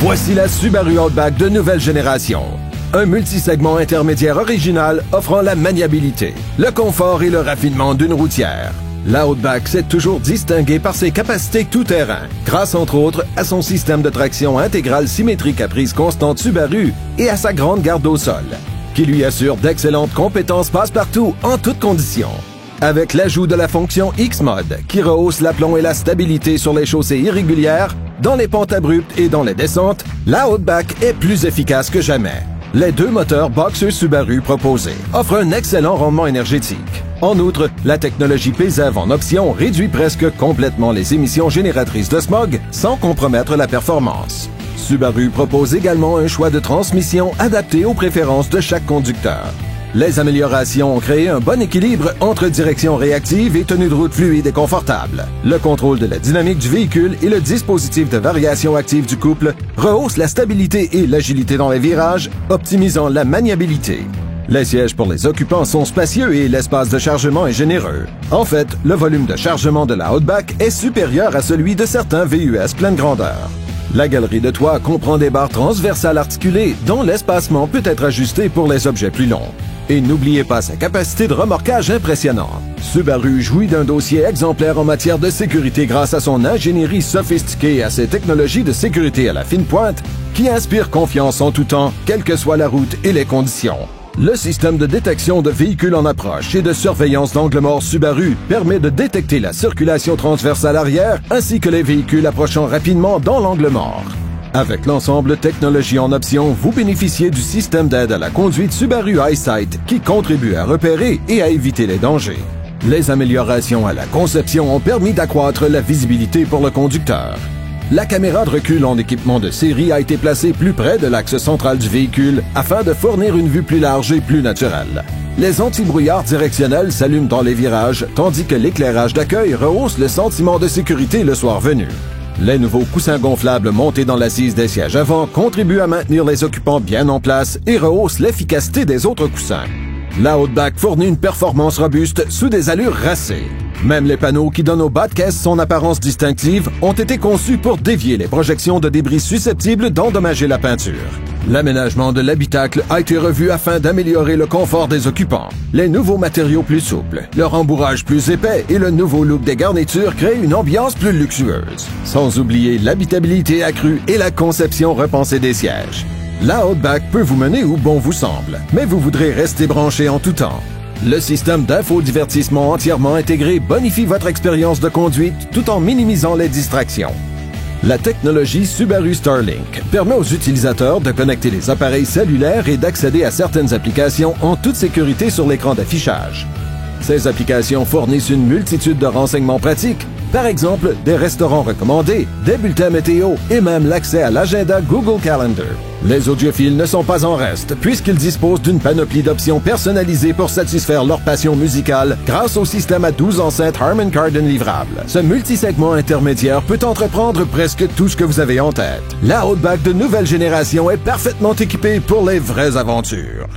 Voici la Subaru Outback de nouvelle génération. Un multisegment intermédiaire original offrant la maniabilité, le confort et le raffinement d'une routière. La Outback s'est toujours distinguée par ses capacités tout-terrain, grâce entre autres à son système de traction intégrale symétrique à prise constante Subaru et à sa grande garde au sol, qui lui assure d'excellentes compétences passe-partout en toutes conditions. Avec l'ajout de la fonction X-Mode, qui rehausse l'aplomb et la stabilité sur les chaussées irrégulières, dans les pentes abruptes et dans les descentes, la Outback est plus efficace que jamais. Les deux moteurs Boxer Subaru proposés offrent un excellent rendement énergétique. En outre, la technologie PZEV en option réduit presque complètement les émissions génératrices de smog sans compromettre la performance. Subaru propose également un choix de transmission adapté aux préférences de chaque conducteur. Les améliorations ont créé un bon équilibre entre direction réactive et tenue de route fluide et confortable. Le contrôle de la dynamique du véhicule et le dispositif de variation active du couple rehaussent la stabilité et l'agilité dans les virages, optimisant la maniabilité. Les sièges pour les occupants sont spacieux et l'espace de chargement est généreux. En fait, le volume de chargement de la Outback est supérieur à celui de certains VUS pleine grandeur. La galerie de toit comprend des barres transversales articulées dont l'espacement peut être ajusté pour les objets plus longs. Et n'oubliez pas sa capacité de remorquage impressionnante. Subaru jouit d'un dossier exemplaire en matière de sécurité grâce à son ingénierie sophistiquée et à ses technologies de sécurité à la fine pointe qui inspirent confiance en tout temps, quelle que soit la route et les conditions. Le système de détection de véhicules en approche et de surveillance d'angle mort Subaru permet de détecter la circulation transversale arrière ainsi que les véhicules approchant rapidement dans l'angle mort. Avec l'ensemble technologie en option, vous bénéficiez du système d'aide à la conduite Subaru EyeSight qui contribue à repérer et à éviter les dangers. Les améliorations à la conception ont permis d'accroître la visibilité pour le conducteur. La caméra de recul en équipement de série a été placée plus près de l'axe central du véhicule afin de fournir une vue plus large et plus naturelle. Les antibrouillards directionnels s'allument dans les virages, tandis que l'éclairage d'accueil rehausse le sentiment de sécurité le soir venu. Les nouveaux coussins gonflables montés dans l'assise des sièges avant contribuent à maintenir les occupants bien en place et rehaussent l'efficacité des autres coussins. La Outback fournit une performance robuste sous des allures racées. Même les panneaux qui donnent au bas de caisse son apparence distinctive ont été conçus pour dévier les projections de débris susceptibles d'endommager la peinture. L'aménagement de l'habitacle a été revu afin d'améliorer le confort des occupants. Les nouveaux matériaux plus souples, le rembourrage plus épais et le nouveau look des garnitures créent une ambiance plus luxueuse. Sans oublier l'habitabilité accrue et la conception repensée des sièges. La Outback peut vous mener où bon vous semble, mais vous voudrez rester branché en tout temps. Le système d'infodivertissement entièrement intégré bonifie votre expérience de conduite tout en minimisant les distractions. La technologie Subaru Starlink permet aux utilisateurs de connecter les appareils cellulaires et d'accéder à certaines applications en toute sécurité sur l'écran d'affichage. Ces applications fournissent une multitude de renseignements pratiques, par exemple des restaurants recommandés, des bulletins météo et même l'accès à l'agenda Google Calendar. Les audiophiles ne sont pas en reste puisqu'ils disposent d'une panoplie d'options personnalisées pour satisfaire leur passion musicale grâce au système à 12 enceintes Harman Kardon livrables. Ce multisegment intermédiaire peut entreprendre presque tout ce que vous avez en tête. La Outback de nouvelle génération est parfaitement équipée pour les vraies aventures.